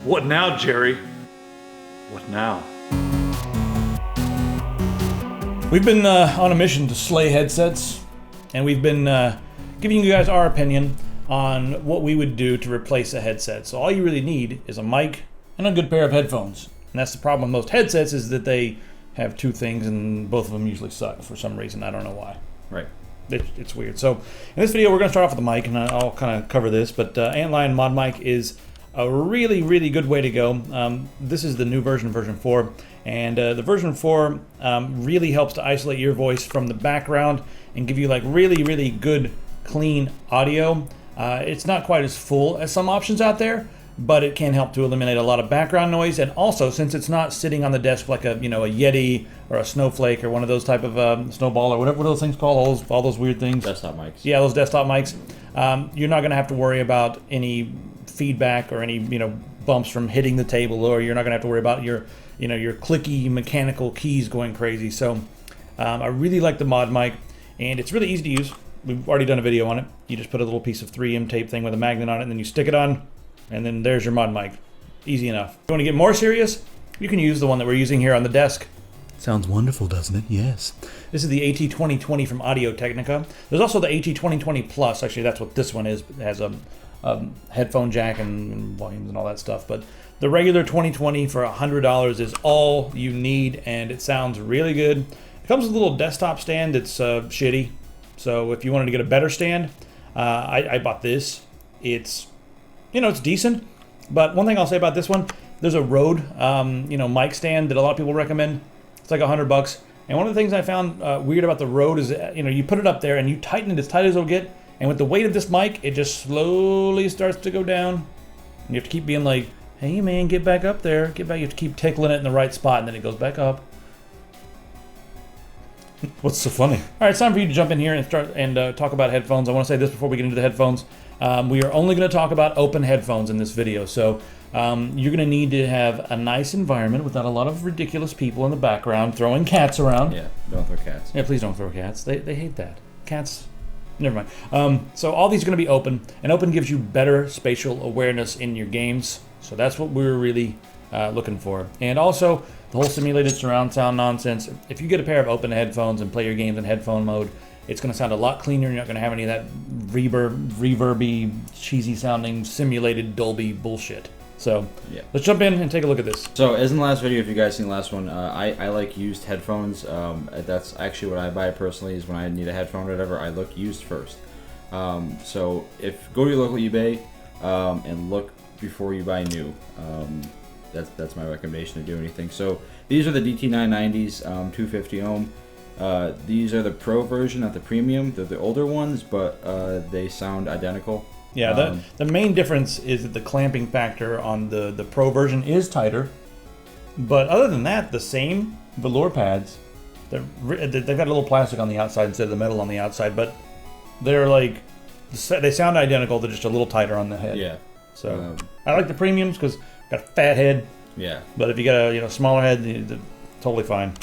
What now, Jerry? What now? We've been on a mission to slay headsets, and we've been giving you guys our opinion on what we would do to replace a headset. So all you really need is a mic and a good pair of headphones. And that's the problem with most headsets, is that they have two things and both of them usually suck for some reason. I don't know why. Right. It's weird. So in this video, we're going to start off with the mic, and I'll kind of cover this. But Antlion Mod Mic is a really, really good way to go. This is the new version 4. And the version 4 really helps to isolate your voice from the background and give you like really, really good, clean audio. It's not quite as full as some options out there, but it can help to eliminate a lot of background noise. And also, since it's not sitting on the desk like a Yeti or a Snowflake or one of those type of Snowball or whatever, what are those things called? All those weird things. Desktop mics. Yeah, those desktop mics. You're not going to have to worry about any feedback or any bumps from hitting the table, or you're not going to have to worry about your clicky mechanical keys going crazy. So I really like the Mod Mic, and it's really easy to use. We've already done a video on it. You just put a little piece of 3M tape thing with a magnet on it, and then you stick it on, and then there's your Mod Mic. Easy enough. If you want to get more serious, you can use the one that we're using here on the desk. Sounds wonderful, doesn't it? Yes. This is the AT2020 from Audio-Technica. There's also the AT2020 Plus. Actually, that's what this one is. It has a headphone jack and volumes and all that stuff. But the regular 2020 for $100 is all you need, and it sounds really good. It comes with a little desktop stand that's shitty. So if you wanted to get a better stand, I bought this. It's decent. But one thing I'll say about this one, there's a Rode mic stand that a lot of people recommend. It's like $100. And one of the things I found weird about the Rode is you put it up there and you tighten it as tight as it'll get. And with the weight of this mic, it just slowly starts to go down. And you have to keep being like, hey man, get back up there. Get back. You have to keep tickling it in the right spot, and then it goes back up. What's so funny? All right, it's time for you to jump in here and start and talk about headphones. I want to say this before we get into the headphones. We are only going to talk about open headphones in this video. So you're going to need to have a nice environment without a lot of ridiculous people in the background throwing cats around. Yeah, don't throw cats. Yeah, please don't throw cats. They hate that. Cats... Never mind. So all these are going to be open, and open gives you better spatial awareness in your games. So that's what we're really looking for. And also, the whole simulated surround sound nonsense. If you get a pair of open headphones and play your games in headphone mode, it's going to sound a lot cleaner. You're not going to have any of that reverby, cheesy sounding, simulated Dolby bullshit. So yeah, let's jump in and take a look at this. So as in the last video, if you guys seen the last one, I like used headphones. That's actually what I buy personally, is when I need a headphone or whatever, I look used first. So go to your local eBay and look before you buy new. That's my recommendation to do anything. So these are the DT990s, 250 ohm. These are the Pro version, not the premium. They're the older ones, but they sound identical. Yeah, the main difference is that the clamping factor on the Pro version is tighter. But other than that, the same velour pads. They've got a little plastic on the outside instead of the metal on the outside, but they're like, they sound identical. They're just a little tighter on the head. Yeah. So I like the premiums because got a fat head. Yeah. But if you got a smaller head, they're totally fine.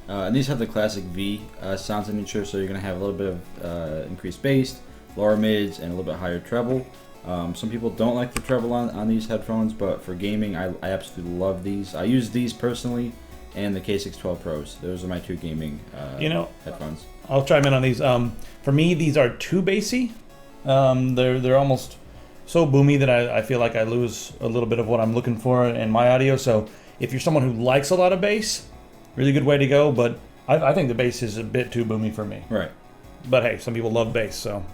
And these have the classic V sound signature, so you're gonna have a little bit of increased bass, lower mids, and a little bit higher treble. Some people don't like the treble on these headphones, but for gaming, I absolutely love these. I use these personally, and the K612 Pros. Those are my two gaming headphones. I'll chime in on these. For me, these are too bassy. They're almost so boomy that I feel like I lose a little bit of what I'm looking for in my audio. So if you're someone who likes a lot of bass, really good way to go. But I think the bass is a bit too boomy for me. Right. But hey, some people love bass, so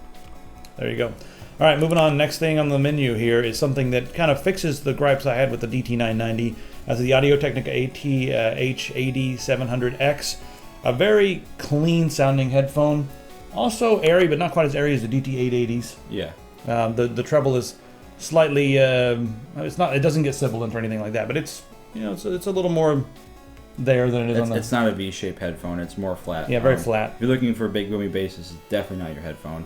there you go. All right, moving on. Next thing on the menu here is something that kind of fixes the gripes I had with the DT990. As the Audio-Technica AT-H80-700X, a very clean sounding headphone. Also airy, but not quite as airy as the DT880s. Yeah. The treble is slightly. It doesn't get sibilant or anything like that, but it's it's a little more there than it is on the... It's not a V-shaped headphone. It's more flat. Yeah, very flat. If you're looking for a big boomy bass, this is definitely not your headphone.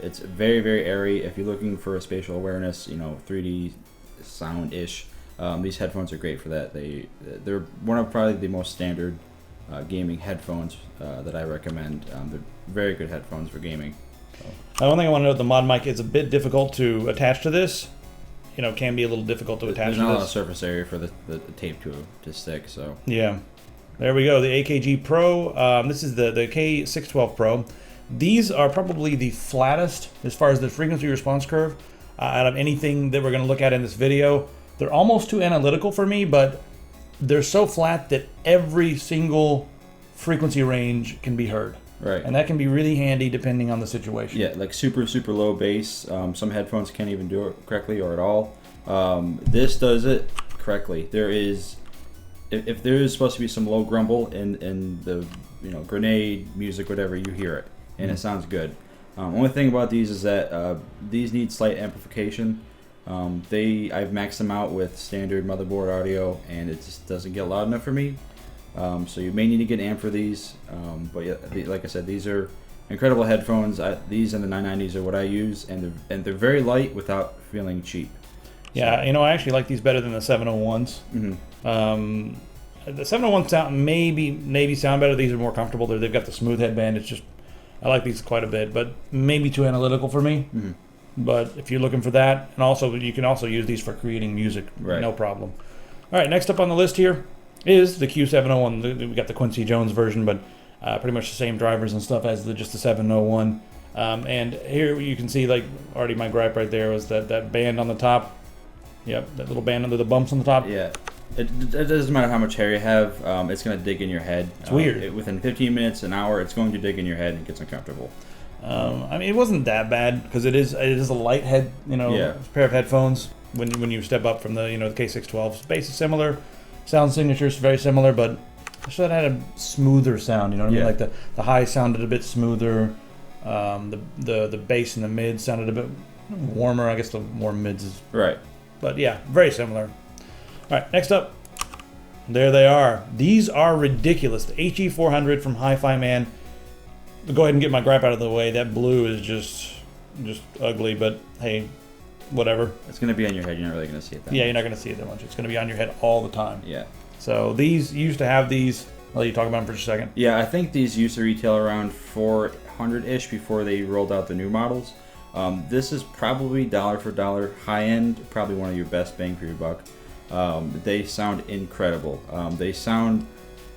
It's very, very airy. If you're looking for a spatial awareness, 3D sound-ish, these headphones are great for that. They're one of probably the most standard gaming headphones that I recommend. They're very good headphones for gaming. One thing I want to note, the Mod Mic is a bit difficult to attach to this. can be a little difficult to attach There's to not a lot of this. surface area for the tape to stick. So Yeah. There we go. The AKG Pro. This is the K612 Pro. These are probably the flattest as far as the frequency response curve out of anything that we're going to look at in this video. They're almost too analytical for me, but they're so flat that every single frequency range can be heard. right. And that can be really handy depending on the situation. Yeah, like super low bass. Some headphones can't even do it correctly or at all. This does it correctly. There is, if there is supposed to be some low grumble in the grenade music, whatever, you hear it, and it sounds good. Only thing about these is that these need slight amplification. I've maxed them out with standard motherboard audio, and it just doesn't get loud enough for me. So you may need to get an amp for these. But yeah, like I said, these are incredible headphones. These and the 990s are what I use, and they're very light without feeling cheap. Yeah, I actually like these better than the 701s. Mm-hmm. The 701 sound maybe sound better. These are more comfortable. They've got the smooth headband. It's just, I like these quite a bit, but maybe too analytical for me. Mm-hmm. But if you're looking for that, and also you can also use these for creating music, Right. no problem. All right, next up on the list here is the Q701. We got the Quincy Jones version, but pretty much the same drivers and stuff as just the 701. And here you can see, like, already my gripe right there was that band on the top. Yep, that little band under the bumps on the top. Yeah. It doesn't matter how much hair you have, it's going to dig in your head. It's weird. Within 15 minutes, an hour, it's going to dig in your head and it gets uncomfortable. I mean, it wasn't that bad because it is a light head, Yeah. pair of headphones. When you step up from the the K612, bass is similar, sound signature is very similar, but I should have had a smoother sound. You know what I mean? Yeah. Like the high sounded a bit smoother, the bass and the mid sounded a bit warmer. I guess the warm mids is, Right. but yeah, very similar. All right, next up, there they are. These are ridiculous. The HE400 from Hi-Fi Man. Go ahead and get my gripe out of the way. That blue is just ugly, but hey, whatever. It's going to be on your head. You're not really going to see it that Yeah, much. you're not going to see it that much. It's going to be on your head all the time. Yeah. So these used to have these. I'll let you talk about them for just a second. Yeah, I think these used to retail around $400-ish before they rolled out the new models. This is probably dollar for dollar, high end, probably one of your best bang for your buck. They sound incredible. They sound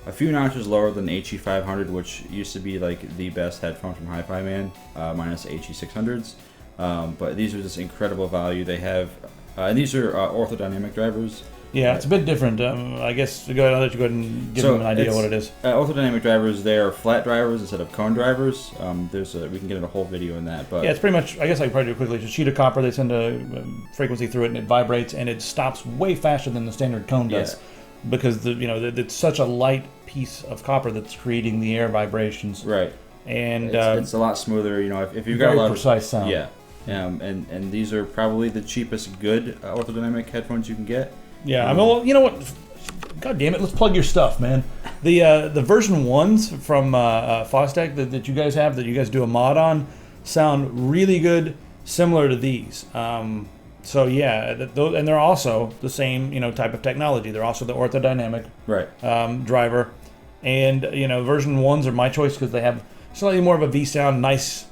a few notches lower than the HE500, which used to be like the best headphone from Hi-Fi Man, minus the HE600s. But these are just incredible value. They have, and these are orthodynamic drivers. Yeah, it's a bit different. I guess I'll let you go ahead and give them an idea of what it is. Orthodynamic drivers, they are flat drivers instead of cone drivers. We can get in a whole video in that. But Yeah, it's pretty much, I guess I can probably do it quickly. It's a sheet of copper. They send a frequency through it and it vibrates and it stops way faster than the standard cone does. Yeah. Because it's such a light piece of copper that's creating the air vibrations. right. And It's a lot smoother, if you've got very a lot precise of sound. Yeah, and these are probably the cheapest good orthodynamic headphones you can get. Yeah, I mean, well, you know what? God damn it, let's plug your stuff, man. The version 1s from Fostech that you guys have, that you guys do a mod on, sound really good, similar to these. So yeah, and they're also the same type of technology. They're also the orthodynamic Right. driver, and version 1s are my choice because they have slightly more of a V sound, nice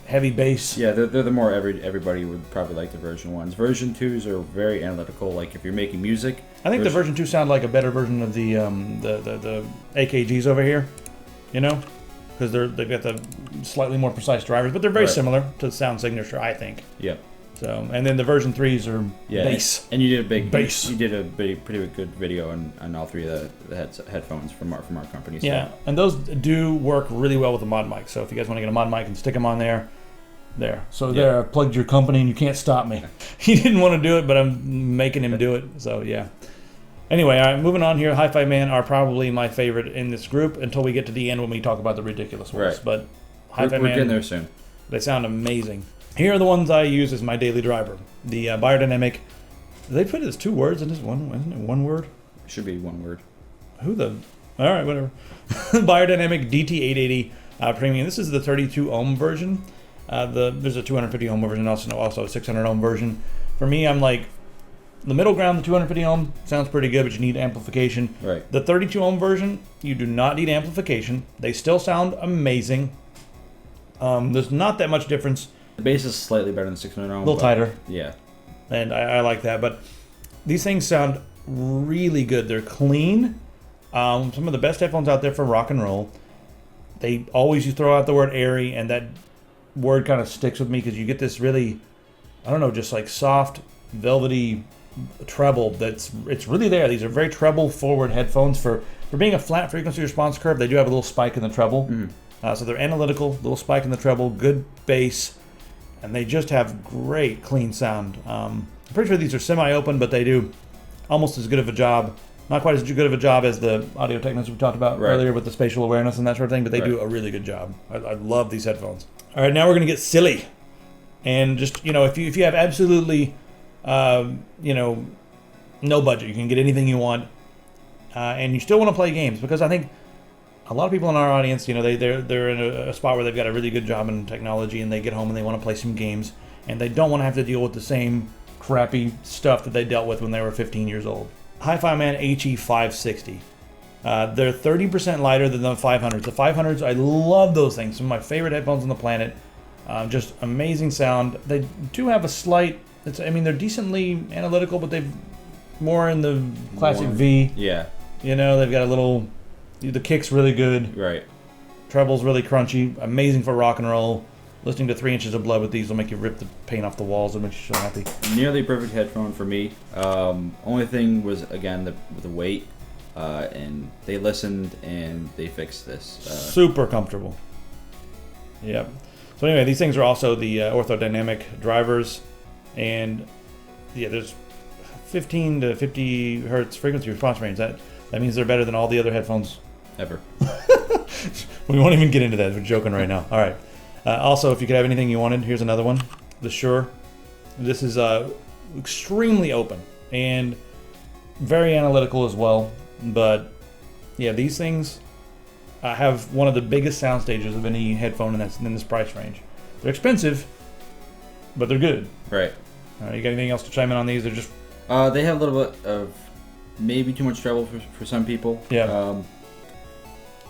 heavy bass. Yeah, they're the more everybody would probably like the version 1s. Version 2s are very analytical. Like if you're making music, I think the version 2 sound like a better version of the AKGs over here, because they've got the slightly more precise drivers, but they're very Right. similar to the sound signature, I think. Yeah. So, and then the version 3s are Yeah. bass. And you did a big Bass. You did a pretty good video on all three of the headphones from our company. So. Yeah, and those do work really well with the mod mic. So if you guys want to get a mod mic and stick them on there. So Yeah. there, I plugged your company and you can't stop me. He didn't want to do it, but I'm making him do it. So yeah. Anyway, all right, moving on here. Hi-Fi Man are probably my favorite in this group until we get to the end when we talk about the ridiculous ones. Right. But We're getting there soon. they sound amazing. Here are the ones I use as my daily driver. The Biodynamic. They put it as 2 words in this one, isn't it? 1 word? Should be 1 word. Who the? All right, whatever. Biodynamic DT880 Premium. This is the 32 ohm version. There's a 250 ohm version, also a 600 ohm version. For me, I'm like the middle ground. The 250 ohm sounds pretty good, but you need amplification. Right. The 32 ohm version, you do not need amplification. They still sound amazing. There's not that much difference. The bass is slightly better than 600 ohm. A little tighter. Yeah. and I like that. But these things sound really good. They're clean. Some of the best headphones out there for rock and roll. They always you throw out the word airy, and that word kind of sticks with me because you get this really, I don't know, just like soft, velvety treble. It's really there. These are very treble forward headphones for being a flat frequency response curve. They do have a little spike in the treble, so they're analytical. Little spike in the treble, good bass, and they just have great clean sound. I'm pretty sure these are semi-open, but they do almost as good of a job. Not quite as good of a job as the Audio Technica we talked about earlier with the spatial awareness and that sort of thing, but they do a really good job. I love these headphones. All right, now we're going to get silly. And just, if you have absolutely, no budget, you can get anything you want, and you still want to play games, because I think a lot of people in our audience, they're in a spot where they've got a really good job in technology, and they get home and they want to play some games, and they don't want to have to deal with the same crappy stuff that they dealt with when they were 15 years old. Hi-Fi Man HE560. They're 30% lighter than the 500s. The 500s, I love those things. Some of my favorite headphones on the planet. Just amazing sound. They do have a slight, they're decently analytical, but they've more in the classic V. Yeah. They've got a little, the kick's really good. Right. Treble's really crunchy. Amazing for rock and roll. Listening to 3 Inches of Blood with these will make you rip the paint off the walls. It'll make you so happy. Nearly perfect headphone for me. Only thing was, again, the weight. And they listened and they fixed this. Super comfortable. Yep. So anyway, these things are also the orthodynamic drivers. And yeah, there's 15 to 50 hertz frequency response range. That means they're better than all the other headphones Ever. We won't even get into that. We're joking right now. All right. Also, if you could have anything you wanted, here's another one. The Shure. This is extremely open and very analytical as well. But yeah, these things have one of the biggest sound stages of any headphone in this price range. They're expensive, but they're good. Right. You got anything else to chime in on these? They're just they have a little bit of maybe too much treble for some people. Yeah.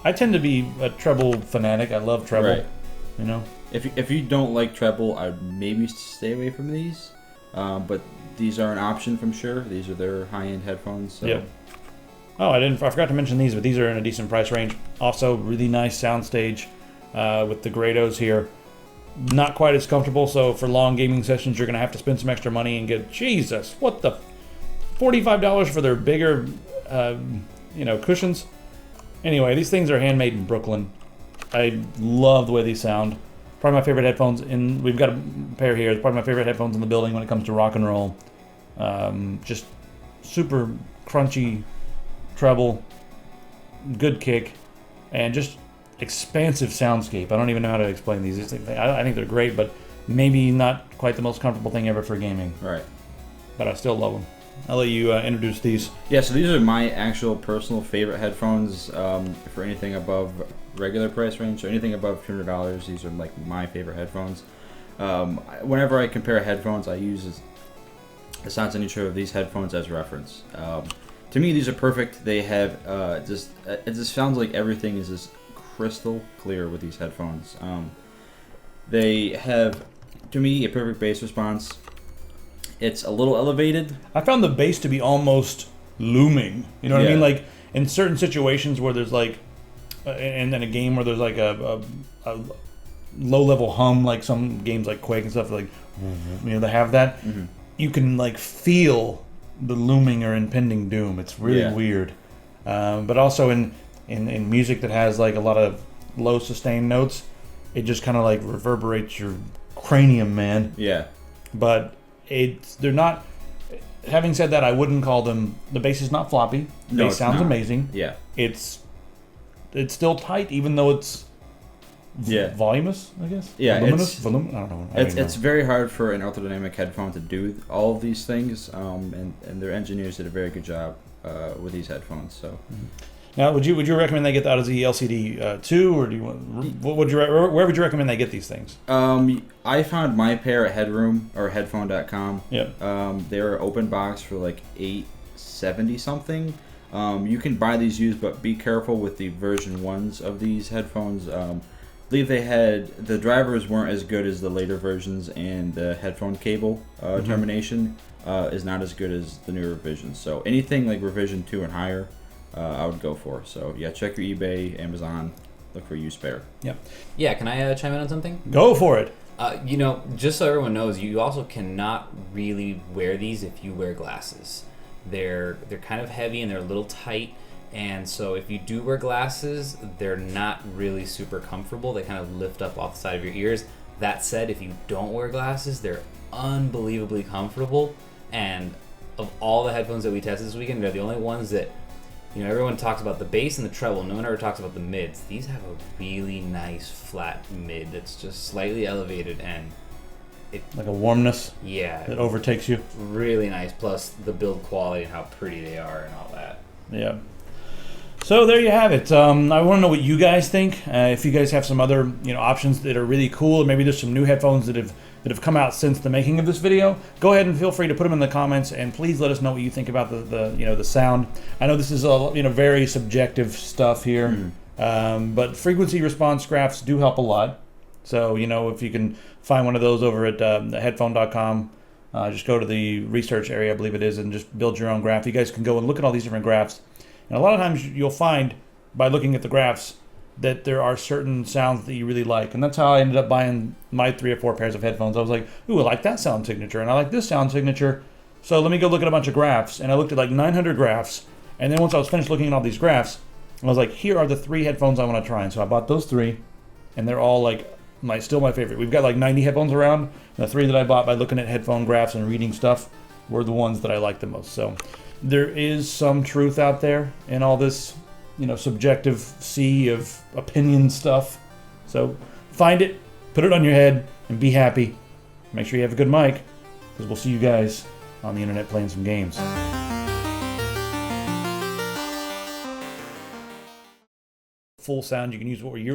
I tend to be a treble fanatic. I love treble. Right. If If you don't like treble, I'd maybe stay away from these. But these are an option from Shure. These are their high-end headphones. So. Yep. Oh, I forgot to mention these, but these are in a decent price range. Also, really nice soundstage with the Grados here. Not quite as comfortable, so for long gaming sessions, you're going to have to spend some extra money and get, Jesus, what the, $45 for their bigger, cushions. Anyway, these things are handmade in Brooklyn. I love the way these sound. Probably my favorite headphones we've got a pair here. It's probably my favorite headphones in the building when it comes to rock and roll. Just super crunchy treble, good kick, and just expansive soundscape. I don't even know how to explain these. I think they're great, but maybe not quite the most comfortable thing ever for gaming. Right. But I still love them. I'll let you introduce these. Yeah, so these are my actual personal favorite headphones for anything above regular price range. So anything above $200, these are like my favorite headphones. Whenever I compare headphones, I use the sound signature of these headphones as reference. To me, these are perfect. They have it just sounds like everything is just crystal clear with these headphones. They have, to me, a perfect bass response. It's a little elevated. I found the bass to be almost looming. You know what I mean? Like in certain situations where there's like, and then a game where there's like a low-level hum, like some games like Quake and stuff, like they have that. Mm-hmm. You can like feel the looming or impending doom. It's really weird. But also in music that has like a lot of low sustained notes, it just kind of like reverberates your cranium, man. Yeah. But they're not. Having said that, I wouldn't call them. The bass is not floppy. No, bass sounds amazing. Yeah. It's still tight, even though it's voluminous, I guess. Yeah. I don't know. It's very hard for an orthodynamic headphone to do all of these things, and their engineers did a very good job with these headphones. So. Mm-hmm. Now, would you recommend they get the Audeze LCD 2, or do you where would you recommend they get these things? I found my pair at Headroom or Headphone.com. Yep. They were open box for like $870 something. You can buy these used, but be careful with the version 1s of these headphones believe they had the drivers weren't as good as the later versions, and the headphone cable termination is not as good as the newer revisions. So anything like revision 2 and higher, I would go for. So yeah, check your eBay, Amazon, look for a used pair. Yep. Yeah, can I chime in on something? Go for it. Just so everyone knows, you also cannot really wear these if you wear glasses. They're kind of heavy and they're a little tight, and so if you do wear glasses, they're not really super comfortable. They kind of lift up off the side of your ears. That said, if you don't wear glasses, they're unbelievably comfortable. And of all the headphones that we tested this weekend, they're the only ones that, everyone talks about the bass and the treble. No one ever talks about the mids. These have a really nice flat mid that's just slightly elevated, and Like a warmness yeah, that overtakes you. really nice. Plus the build quality and how pretty they are and all that. Yeah. So there you have it. I want to know what you guys think. If you guys have some other options that are really cool, or maybe there's some new headphones that have come out since the making of this video, go ahead and feel free to put them in the comments, and please let us know what you think about the sound. I know this is very subjective stuff here, but frequency response graphs do help a lot. So if you can find one of those over at headphone.com, just go to the research area, I believe it is, and just build your own graph. You guys can go and look at all these different graphs. And a lot of times you'll find by looking at the graphs that there are certain sounds that you really like. And that's how I ended up buying my 3 or 4 pairs of headphones. I was like, ooh, I like that sound signature, and I like this sound signature. So let me go look at a bunch of graphs. And I looked at like 900 graphs. And then once I was finished looking at all these graphs, I was like, here are the 3 headphones I want to try. And so I bought those 3. And they're all like still my favorite. We've got like 90 headphones around. And the 3 that I bought by looking at headphone graphs and reading stuff were the ones that I liked the most. So there is some truth out there in all this, subjective sea of opinion stuff. So find it, put it on your head, and be happy. Make sure you have a good mic, because we'll see you guys on the internet playing some games. Full sound you can use what you're